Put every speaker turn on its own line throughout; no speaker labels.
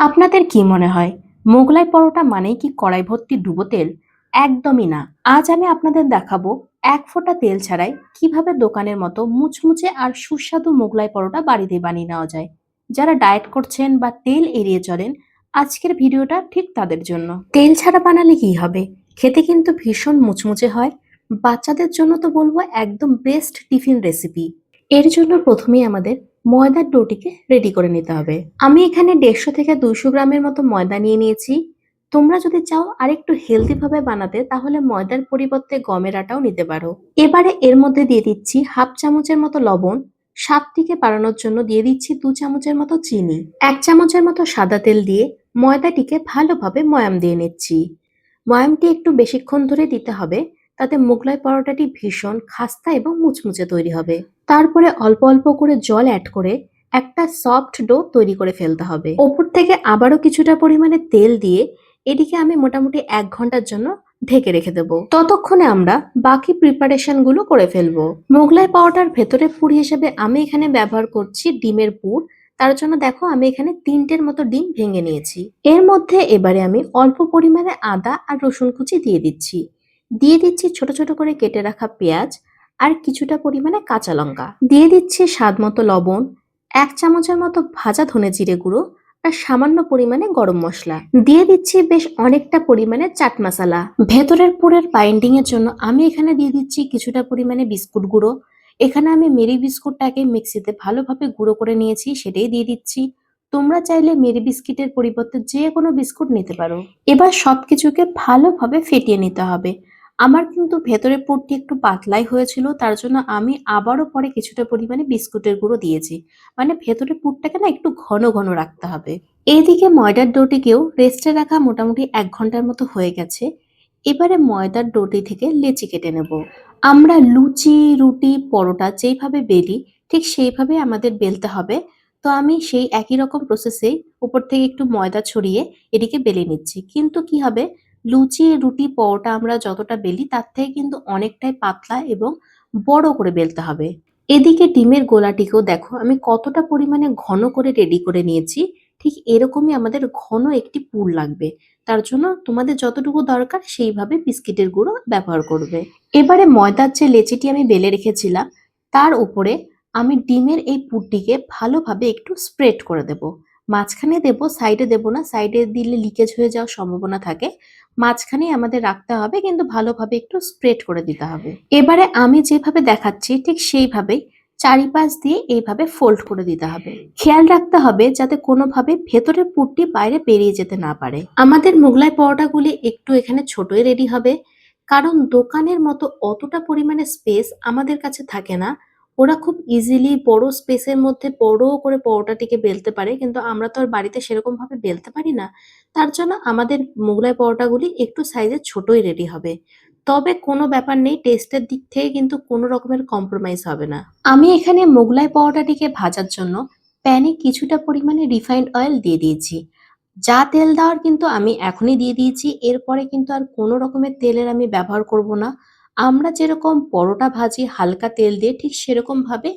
আপনাদের কি মনে হয় মোগলাই পরোটা মানেই কি কড়াই ভর্তি ডুবো তেল? একদমই না। আজ আমি আপনাদের দেখাবো এক ফোঁটা তেল ছাড়াই কিভাবে দোকানের মতো মুচমুচে আর সুস্বাদু মোগলাই পরোটা বাড়িতে বানিয়ে নেওয়া যায়। যারা ডায়েট করছেন বা তেল এড়িয়ে চলেন, আজকের ভিডিওটা ঠিক তাদের জন্য। তেল ছাড়া বানালে কি হবে? খেতে কিন্তু ভীষণ মুচমুচে হয়। বাচ্চাদের জন্য তো বলবো একদম বেস্ট টিফিন রেসিপি। এর জন্য প্রথমেই আমাদের ময়দার ডোটিকে রেডি করে নিতে হবে। আমি এখানে 150 থেকে 200 গ্রামের মতো ময়দা নিয়ে নিয়েছি। তোমরা যদি চাও আরেকটু হেলদি ভাবে বানাতে তাহলে ময়দার পরিবর্তে গমের আটাও নিতে পারো। এবারে এর মধ্যে দিয়ে দিচ্ছি হাফ চামচের মতো লবণ, স্বাদটিকে বাড়ানোর জন্য দিয়ে দিচ্ছি 2 চামচের মতো চিনি, 1 চামচের মতো সাদা তেল দিয়ে ময়দাটিকে ভালোভাবে ময়াম দিয়ে নিচ্ছি। ময়ামটি একটু বেশিক্ষণ ধরে দিতে হবে, তাতে মোগলাই পরোটাটি ভীষণ খাস্তা এবং মুচমুচে তৈরি হবে। তারপরে অল্প অল্প করে জল অ্যাড করে একটা সফট ডো তৈরি করে ফেলতে হবে। ওপর থেকে আবারও কিছুটা পরিমাণে তেল দিয়ে এদিকে আমি মোটামুটি 1 ঘন্টার জন্য ঢেকে রেখে দেবো। ততক্ষণে আমরা বাকি প্রিপারেশন গুলো করে ফেলবো। মোগলাই পাউডার ভেতরে পুর হিসেবে আমি এখানে ব্যবহার করছি ডিমের পুর। তার জন্য দেখো আমি এখানে 3টের মতো ডিম ভেঙে নিয়েছি। এর মধ্যে এবারে আমি অল্প পরিমাণে আদা আর রসুন কুচি দিয়ে দিচ্ছি। দিয়ে দিচ্ছি ছোট ছোট করে কেটে রাখা পেঁয়াজ আর কিছুটা পরিমাণে কাঁচা লঙ্কা। দিয়ে দিচ্ছি স্বাদ মতো লবণ, 1 চামচের মতো ভাজা ধনে জিরে গুঁড়ো আর সামান্য পরিমাণে গরম মশলা। দিয়ে দিচ্ছি বেশ অনেকটা পরিমাণে চাট মশলা। ভেতরের পুরের বাইন্ডিং এর জন্য আমি এখানে দিয়ে দিচ্ছি কিছুটা পরিমাণে বিস্কুট গুঁড়ো। এখানে আমি মেরি বিস্কুটটাকে মিক্সিতে ভালোভাবে গুঁড়ো করে নিয়েছি, সেটাই দিয়ে দিচ্ছি। তোমরা চাইলে মেরি বিস্কিটের পরিবর্তে যে কোনো বিস্কুট নিতে পারো। এবার সবকিছুকে ভালোভাবে ফেটিয়ে নিতে হবে। আমার কিন্তু ভেতরের পুরটি একটু পাতলাই হয়েছিল, তার জন্য আমি আবারও পরে কিছুটা পরিমাণে বিস্কুটের গুঁড়ো দিয়েছি। মানে ভেতরের পুরটাকে না একটু ঘন ঘন রাখতে হবে। এইদিকে ময়দার ডোটিকেও রেস্টে রাখা মোটামুটি 1 ঘন্টার মতো হয়ে গেছে। এবারে ময়দার ডোটি থেকে লেচি কেটে নেব। আমরা লুচি, রুটি, পরোটা যেইভাবে বেলি ঠিক সেইভাবে আমাদের বেলতে হবে। তো আমি সেই একই রকম প্রসেসেই উপর থেকে একটু ময়দা ছড়িয়ে এদিকে বেলে নিচ্ছি। কিন্তু কি হবে, লুচি, রুটি, পরোটা আমরা যতটা বেলি তার থেকে কিন্তু অনেকটাই পাতলা এবং বড় করে বেলতে হবে। এদিকে ডিমের গোলাটিকেও দেখো আমি কতটা পরিমাণে ঘন করে রেডি করে নিয়েছি। ঠিক এরকমই আমাদের ঘন একটি পুর লাগবে। তার জন্য তোমাদের যতটুকু দরকার সেইভাবে বিস্কিটের গুঁড়ো ব্যবহার করবে। এবারে ময়দার যে লেচিটি আমি বেলে রেখেছিলাম তার উপরে আমি ডিমের এই পুরটিকে ভালোভাবে একটু স্প্রেড করে দেব। মাঝখানে দেব, সাইডে দেব না, সাইডে দিলে লিকেজ হয়ে যাওয়ার সম্ভাবনা থাকে। মাঝখানেই আমাদের রাখতে হবে, কিন্তু ভালোভাবে একটু স্প্রেড করে দিতে হবে। এবারে আমি যেভাবে দেখাচ্ছি ঠিক সেইভাবেই চারিপাশ দিয়ে এইভাবে ফোল্ড করে দিতে হবে। খেয়াল রাখতে হবে যাতে কোনোভাবে ভেতরের পুরটি বাইরে বেরিয়ে যেতে না পারে। আমাদের মোগলাই পরোটাগুলি একটু এখানে ছোটই রেডি হবে, কারণ দোকানের মতো অতটা পরিমাণে স্পেস আমাদের কাছে থাকে না। ওরা খুব ইজিলি বড় স্পেসের মধ্যে বড় করে পরোটাটিকে বেলতে পারে, কিন্তু আমরা তো আর বাড়িতে সেরকম ভাবে বেলতে পারি না। তার জন্য আমাদের মোগলাই পরোটাগুলি একটু সাইজে ছোটই রেডি হবে। তবে কোনো ব্যাপার নেই, টেস্টের দিক থেকে কিন্তু কোনো রকমের কম্প্রোমাইজ হবে না। আমি এখানে মোগলাই পরোটাটিকে ভাজার জন্য প্যানে কিছুটা পরিমাণে রিফাইন্ড অয়েল দিয়ে দিয়েছি। যা তেল দেওয়ার কিন্তু আমি এখনই দিয়ে দিয়েছি, এরপরে কিন্তু আর কোনো রকমের তেলের আমি ব্যবহার করব না। আমরা যেরকম পরোটা ভাজি হালকা তেল দিয়ে ঠিক সেরকম ভাবে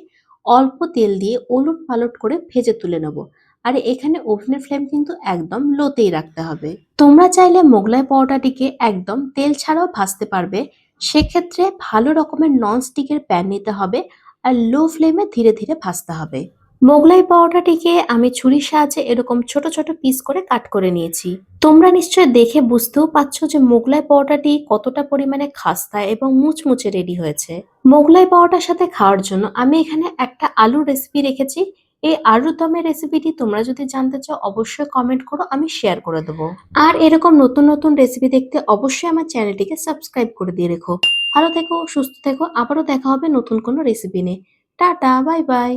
অল্প তেল দিয়ে ওলট পালট করে ভেজে তুলে নেব। আর এখানে ওভেনের ফ্লেম কিন্তু একদম লোতেই রাখতে হবে। তোমরা চাইলে মোগলাই পরোটাটিকে একদম তেল ছাড়াও ভাজতে পারবে। সেক্ষেত্রে ভালো রকমের নন স্টিকের প্যান নিতে হবে আর লো ফ্লেমে ধীরে ধীরে ভাজতে হবে। মোগলাই পরোটাটিকে আমি ছুরির সাহায্যে এরকম ছোট ছোট পিস করে কাট করে নিয়েছি। তোমরা নিশ্চয়ই দেখে বুঝতেও পারছো যে মোগলাই পরোটাটি কতটা পরিমাণে খাস্তা এবং মুচমুচে রেডি হয়েছে। মোগলাই পরোটার সাথে খাওয়ার জন্য আমি এখানে একটা আলুর রেসিপি রেখেছি। এই আলুর দমের রেসিপিটি তোমরা যদি জানতে চাও অবশ্যই কমেন্ট করো, আমি শেয়ার করে দেবো। আর এরকম নতুন নতুন রেসিপি দেখতে অবশ্যই আমার চ্যানেলটিকে সাবস্ক্রাইব করে দিয়ে রেখো। ভালো থেকো, সুস্থ থেকো, আবারও দেখা হবে নতুন কোনো রেসিপি নিয়ে। Tata, bye bye.